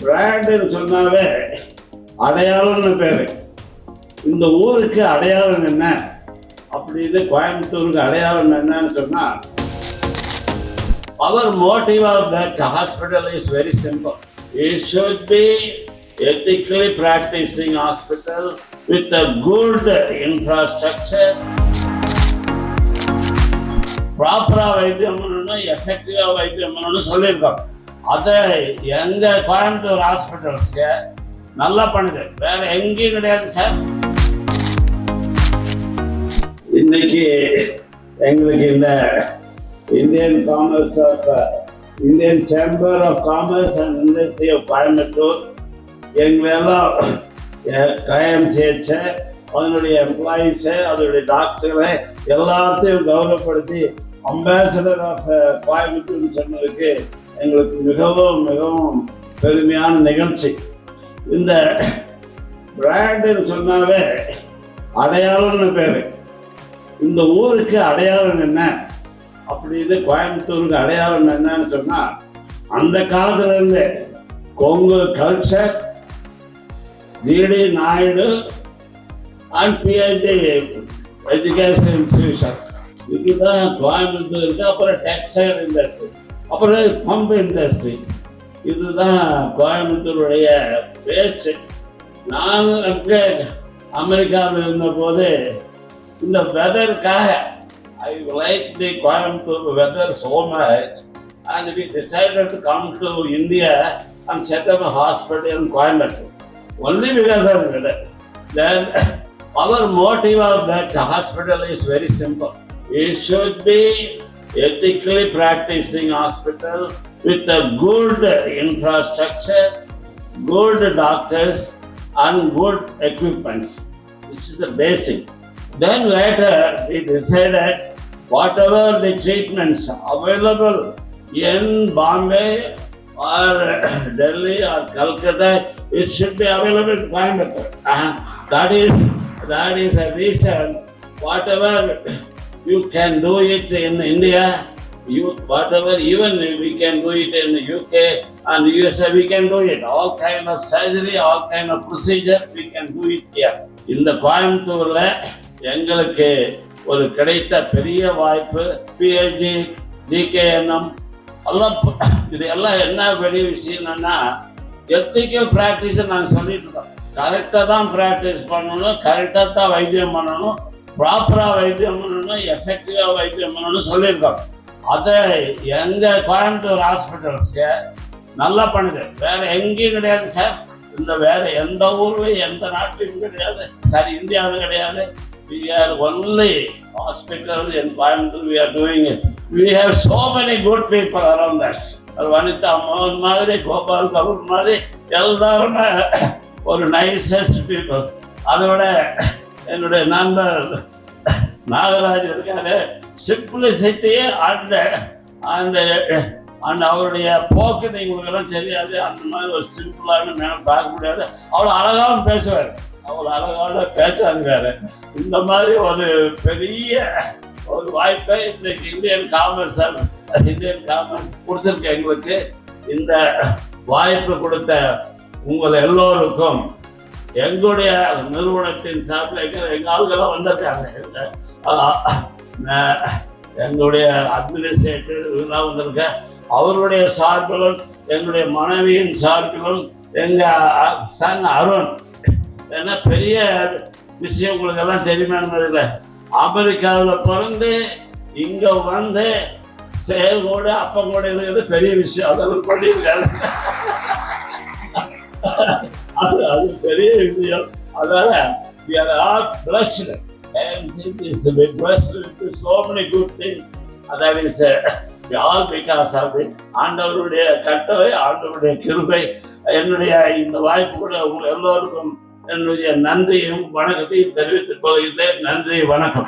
பிராண்டுன்னு சொன்னாவே அடையாளம்னு பேரு. இந்த ஊருக்கு அடையாளம் என்ன அப்படின்னு, கோயம்புத்தூருக்கு அடையாளம் என்னன்னு சொன்னா, our motive of that hospital is very simple. It should be ethically practicing hospital with a good infrastructure. ப்ராப்பரா வைத்தியம் பண்ணணும், எஃபெக்டிவா வைத்தியம் பண்ணணும்னு சொல்லியிருக்கோம். அதை எங்க கோயம்புத்தூர் ஹாஸ்பிட்டல்ஸ்க்கு நல்லா பண்ணுது, வேற எங்கேயும் கிடையாது சார். இன்னைக்கு எங்களுக்கு இந்த Indian chamber of commerce and industry of Coimbatore எங்களெல்லாம் KMCH அதனுடைய எம்ப்ளாயீஸு, அதனுடைய டாக்டர்களை எல்லாத்தையும் கௌரவப்படுத்தி அம்பாசடர் ஆஃப் கோயம்புத்தூர்னு சொன்னதுக்கு எங்களுக்கு மிகவும் மிகவும் பெருமையான நிகழ்ச்சி. இந்த பிராண்டுன்னு சொன்னாவே அடையாளம்னு பேரு. இந்த ஊருக்கு அடையாளம் என்ன அப்படின்னு, கோயம்புத்தூருக்கு அடையாளம் என்னன்னு சொன்னா, அந்த காலத்துல இருந்து Kongu culture, GD Naidu and PhD education institution, இதுதான் கோயம்புத்தூருக்கு. அப்புறம் டெக்ஸ்டைல் இண்டஸ்ட்ரி, அப்புறம் பம்ப் இண்டஸ்ட்ரி, இதுதான் கோயம்புத்தூருடைய பேஸு. நான் அங்கே அமெரிக்காவில் இருந்தபோது இந்த வெதருக்காக I like the Coimbatore weather so much, and we decided to come to India and set up a hospital in Coimbatore only because of weather. Then our motive of that hospital is very simple. It should be ethically practicing hospital with a good infrastructure, good doctors and good equipments. This is the basic. Then later we decided whatever the treatments available in Bombay or Delhi or Calcutta, it should be available in Coimbatore. That is a reason. Whatever you can do it in India, whatever even we can do it in the UK and USA, we can do it. All kind of surgery, all kind of procedure, we can do it here. இந்த கோயம்புத்தூர்ல எங்களுக்கு ஒரு கிடைத்த பெரிய வாய்ப்பு. PhD, GKNM எல்லாம், இது எல்லாம் என்ன பெரிய விஷயம்னா, எத்திக்கல் ப்ராக்டிஸ் நாங்கள் சொல்லிட்டு இருக்கோம். கரெக்டாக தான் ப்ராக்டிஸ் பண்ணணும், கரெக்டாக தான் வைத்தியம் பண்ணணும், ப்ராப்பராக வைத்தியம் பண்ணணும், எஃபெக்டிவாக வைத்தியம் பண்ணணும்னு சொல்லியிருக்கோம். அதை எங்கள் கோயம்புத்தூர் ஹாஸ்பிட்டல்ஸ்க்கு நல்லா பண்ணுது, வேற எங்கேயும் கிடையாது சார். இந்த வேற எந்த ஊர்லையும் எந்த நாட்டிலும் கிடையாது சார், இந்தியாவில் கிடையாது. We are only hospital in Coimbatore, we are doing it. We have so many good people around us. Vanitha Mohan மாதிரி, கோபால் கபூர் மாதிரி எல்லாருமே ஒரு nicest people. அதோட என்னுடைய நண்பர் நாகராஜ் இருக்காரு, சிம்பிளிசிட்டி அண்ட் அவருடைய போக்கு நீங்களுக்கெல்லாம் தெரியாது. அந்த மாதிரி ஒரு சிம்பிளான பார்க்க முடியாது. அவ்வளோ அழகாகவும் பேசுவார், அவ்வளோ அழகான பேச்சாருக்காரு. இந்த மாதிரி ஒரு பெரிய ஒரு வாய்ப்பை இன்னைக்கு இந்தியன் காமர்ஸ் கொடுத்துருக்கு எங்களுக்கு. இந்த வாய்ப்பு கொடுத்த உங்கள் எல்லோருக்கும் எங்களுடைய நிறுவனத்தின் சார்பில் எங்கள் ஆளுகெல்லாம் வந்திருக்காங்க. எங்களுடைய அட்மினிஸ்ட்ரேட்டிவ் இதெல்லாம் வந்திருக்க, அவருடைய சார்பிலும் எங்களுடைய மனைவியின் சார்பிலும் எங்கள் சன் அருண். ஏன்னா பெரிய விஷயம் உங்களுக்கு எல்லாம் தெரியுமானதில்ல, அமெரிக்காவில் பிறந்து இங்கே வந்து சேகோடு அப்பங்கூட இருக்கிறது பெரிய விஷயம். அதெல்லாம் பண்ணியிருக்காரு, அது பெரிய விஷயம். அதனால we are all blessed, and it is blessed with so many good things. That is all because of it. ஆண்டவருடைய கட்டளை, ஆண்டவருடைய கிருபை. என்னுடைய இந்த வாய்ப்பு கூட உங்கள் எல்லோருக்கும் என்னுடைய நன்றியும் வணக்கத்தையும் தெரிவித்துக் கொள்கிறேன். நன்றி, வணக்கம்.